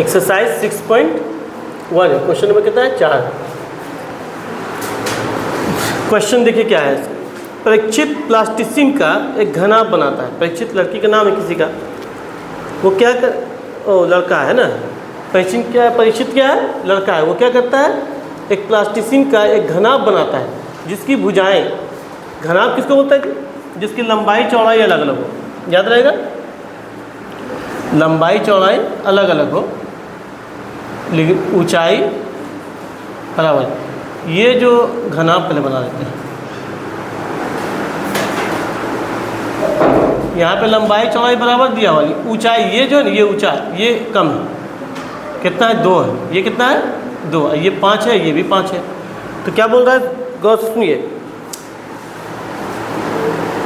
Exercise 6.1 question number कितना है 4। Question देखिए क्या है। परीक्षित प्लास्टिसिन का एक घनाभ बनाता है। परीक्षित लड़की का नाम है किसी का, वो क्या कर लड़का है ना। परीक्षित क्या है, लड़का है। वो क्या करता है, एक प्लास्टिसिन का एक घनाभ बनाता है जिसकी भुजाएं, घनाभ किसको बोलता है, जिसकी लंबाई चौड़ाई अलग अलग हो। याद रहेगा, लंबाई चौड़ाई अलग अलग हो लेकिन ऊंचाई बराबर। ये जो घनाभ पहले बना देते हैं, यहाँ पे लंबाई चौड़ाई बराबर दिया हुआ, ऊंचाई ये जो है ना, ये ऊंचाई ये कम है, कितना है 2 है, ये कितना है 2, ये 5 है, ये भी 5 है। तो क्या बोल रहा है, गौर से सुनिए।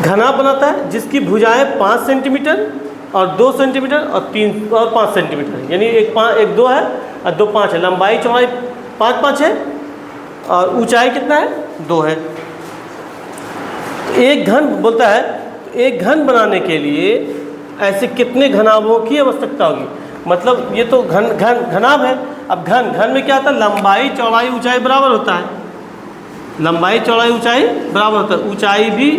घनाभ बनाता है जिसकी भुजाएं 5 सेंटीमीटर और 2 सेंटीमीटर और 3 और 5 सेंटीमीटर, यानी एक 2 है और 2 5 है। लंबाई चौड़ाई 5 है और ऊंचाई कितना है 2 है। एक घन बोलता है, एक घन बनाने के लिए ऐसे कितने घनाभों की आवश्यकता होगी। मतलब ये तो घनाभ है। अब घन में क्या होता है, लंबाई चौड़ाई ऊंचाई बराबर होता है। लंबाई चौड़ाई ऊंचाई बराबर होता है, ऊंचाई भी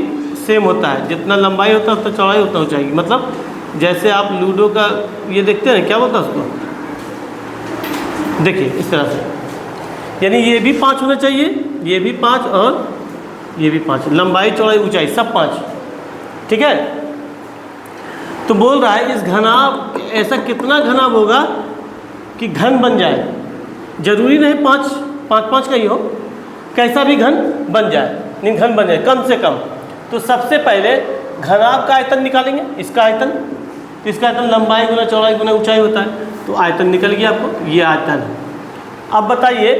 सेम होता है। जितना लंबाई होता है उतना चौड़ाई उतना ऊंचाई। मतलब जैसे आप लूडो का ये देखते हैं ना, क्या बोलता है उसको, देखिए इस तरह से, यानी ये भी 5 होना चाहिए, ये भी 5 और ये भी 5। लंबाई चौड़ाई ऊंचाई सब 5, ठीक है। तो बोल रहा है इस घनाभ, ऐसा कितना घनाभ होगा कि घन बन जाए। जरूरी नहीं 5 का ही हो, कैसा भी घन बन जाए, नहीं घन बन जाए कम से कम। तो सबसे पहले घनाभ का आयतन निकालेंगे, इसका आयतन। तो इसका आयतन लंबाई गुना चौड़ाई गुना ऊंचाई होता है, तो आयतन निकल गया आपको, ये आयतन है। अब बताइए,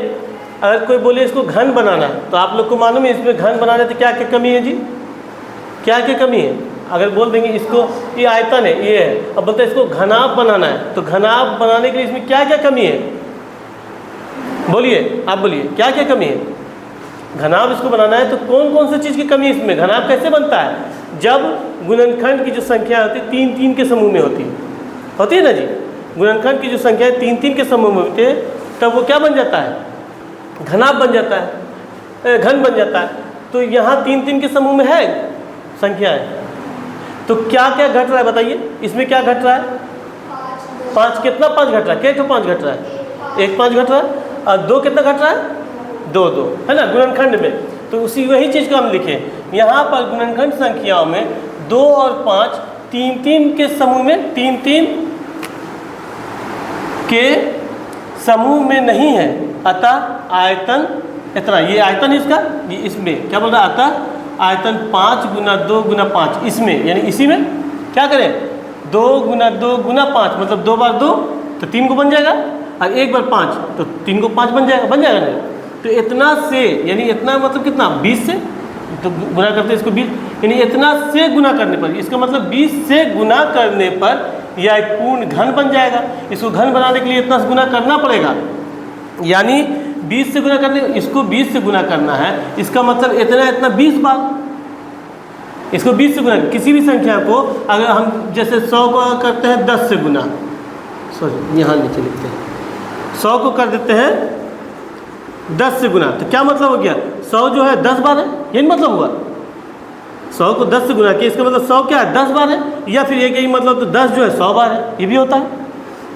अगर कोई बोले इसको घन बनाना, तो आप लोग को मालूम है इसमें घन बनाने तो क्या क्या कमी है जी, क्या क्या कमी है। अगर बोल देंगे इसको ये आयतन है, ये है, अब बोलते हैं इसको घनाभ बनाना है, तो घनाभ बनाने के लिए इसमें क्या क्या कमी है, बोलिए, आप बोलिए क्या क्या कमी है। घनाभ इसको बनाना है तो कौन कौन सी चीज़ की कमी है इसमें। घनाभ कैसे बनता है, जब गुणनखंड की जो संख्या होती है 3-3 के समूह में होती है ना जी। गुणनखंड की जो संख्या है 3-3 के समूह में होती है, तब वो क्या बन जाता है, घनाभ बन जाता है, घन बन जाता है। तो यहाँ 3-3 के समूह में है संख्या है, तो क्या क्या घट रहा है बताइए, इसमें क्या घट रहा है, 5 कितना 5 घट रहा है, क्या 5 घट रहा है, 1 5 घट रहा है, और 2 कितना घट रहा है 2 है ना गुणनखंड में। तो उसी वही चीज़ को हम लिखें यहाँ पर, गुणनखंड संख्याओं में 2 और 5 3-3 के समूह में, 3-3 के समूह में नहीं है, अतः आयतन इतना, ये आयतन इसका, ये इसमें क्या बोल रहा है, अतः आयतन 5 गुना 2 गुना 5 इसमें, यानी इसी में क्या करें, 2 गुना 2 गुना 5, मतलब 2 बार 2 तो 3 को बन जाएगा, और 1 बार 5 तो 3 को 5 बन जाएगा नहीं। तो इतना से, यानी इतना मतलब कितना 20 से, तो गुना करते हैं इसको 20, यानी इतना से गुना करने पर, इसका मतलब 20 से गुना करने पर यह एक पूर्ण घन बन जाएगा। इसको घन बनाने के लिए इतना से गुना करना पड़ेगा, यानी 20 से गुना करने, इसको 20 से गुना करना है, इसका मतलब इतना 20 बार इसको 20 से गुना। किसी भी संख्या को अगर हम जैसे 100 को करते हैं 10 से गुना, सॉरी यहाँ नीचे लिखते हैं, 100 को कर देते हैं 10 से गुना, तो क्या मतलब हो गया, 100 जो है 10 बार है, यही मतलब हुआ। 100 को 10 से गुना किया, इसका मतलब 100 क्या है 10 बार है, या फिर एक यही मतलब तो 10 जो है 100 बार है, ये भी होता है।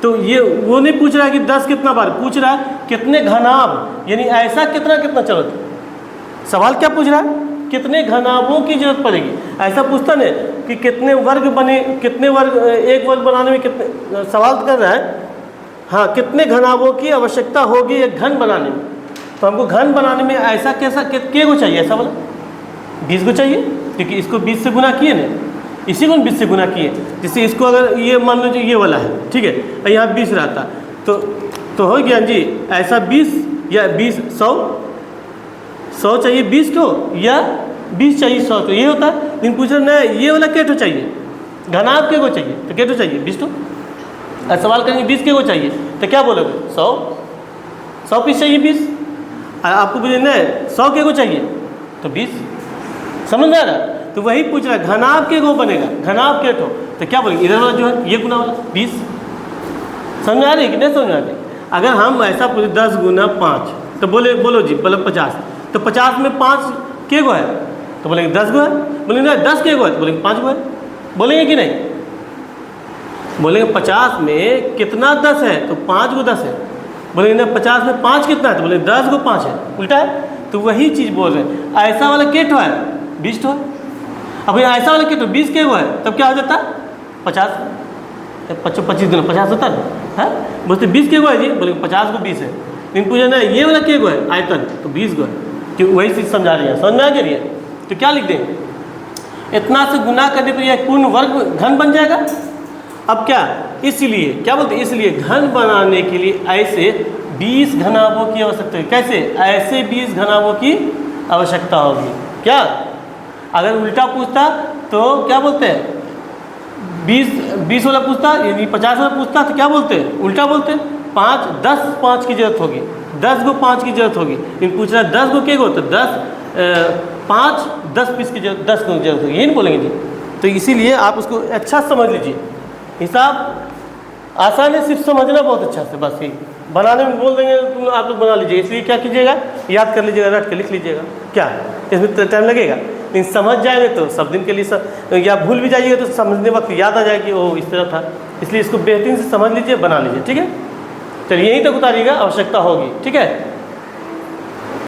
तो ये वो नहीं पूछ रहा है कि 10 कितना बार, पूछ रहा है कितने घनाभ, यानी ऐसा कितना जरूरत है। सवाल क्या पूछ रहा है, कितने घनाभों की जरूरत पड़ेगी। ऐसा पूछता नहीं कि कितने वर्ग बने, कितने वर्ग, एक वर्ग बनाने में कितने, सवाल कर रहा है हाँ कितने घनाभों की आवश्यकता होगी एक घन बनाने में। तो हमको घन बनाने में ऐसा कैसा के को चाहिए, ऐसा बोला 20 को चाहिए, क्योंकि इसको 20 से गुना किए ना, इसी को 20 से गुना किए। जैसे इसको अगर ये मान लो ये वाला है, ठीक है, और यहाँ 20 रहता तो हो गया जी, ऐसा 20 या 20 100 चाहिए 20 को, या 20 चाहिए 100 को, ये होता है। लेकिन पूछ रहे नहीं ये वाला केटो चाहिए, घनाभ के को चाहिए, तो केटो चाहिए 20 को। सवाल करेंगे 20 के को चाहिए, तो क्या बोलोगे 100 पीस चाहिए 20। आपको बोले नहीं 100 के को चाहिए तो 20, समझ में आ रहा है। तो वही पूछ रहा है घनाभ के को बनेगा, घनाभ के तो क्या बोलेंगे, इधर वाला जो है ये गुना वाला 20, समझ में आ रही है कि नहीं समझ में आ रही? अगर हम ऐसा पूछे 10 गुना 5, तो बोलो जी, मतलब 50, तो 50 में 5 के गो है, तो बोलेंगे 10 गो है। बोलेंगे नहीं 10 के गो है, तो बोलेंगे 5 गो है। बोलेंगे कि नहीं? बोलेंगे 50 में कितना 10 है, तो 5 गो 10 है। बोलेंगे ना 50 में 5 कितना है, तो बोलेंगे 10 गो 5 है। उल्टा है। तो वही चीज़ बोल रहे हैं, ऐसा वाला के ठो है, 20 ठो है। अब ऐसा वाला के ठो 20 के गो है, तब क्या हो जाता है 50, 25 दिन 50 होता है। बोलते 20 के गो है जी, बोलेंगे 50 को 20 है। लेकिन पूछे ना ये वाला के गो है आयतन, तो 20 गो है। क्यों? वही चीज़ समझा रही है, समझ में आ रही है? तो क्या लिख देंगे, इतना से गुना करने पर यह पूर्ण वर्ग घन बन जाएगा। अब क्या, इसलिए क्या बोलते हैं, इसलिए घन बनाने के लिए ऐसे 20 घनाभों की आवश्यकता है। कैसे? ऐसे 20 घनाभों की आवश्यकता होगी। क्या? अगर उल्टा पूछता तो क्या बोलते हैं, 20 वाला पूछता, यानी 50 वाला पूछता तो क्या बोलते हैं, उल्टा बोलते हैं। 10 5 की जरूरत होगी, 10 गो 5 की जरूरत होगी। लेकिन पूछ रहा है 10 गो के गो, तो 5 10 पीस की जरूरत, 10 को जरूरत होगी, यही नहीं बोलेंगे जी। तो इसीलिए आप उसको अच्छा समझ लीजिए। हिसाब आसान है, सिर्फ समझना बहुत अच्छा से, बस यही। बनाने में बोल देंगे तुम आप लोग बना लीजिए, इसलिए क्या कीजिएगा, याद कर लीजिएगा, रट के लिख लीजिएगा। क्या इसमें टाइम लगेगा, लेकिन समझ जाएंगे तो सब दिन के लिए या भूल भी जाइएगा तो समझने वक्त याद आ जाएगी, ओ इस तरह था। इसलिए इसको बेहतरीन से समझ लीजिए, बना लीजिए। ठीक है, चलिए यहीं तक उतारिएगा, आवश्यकता होगी। ठीक है।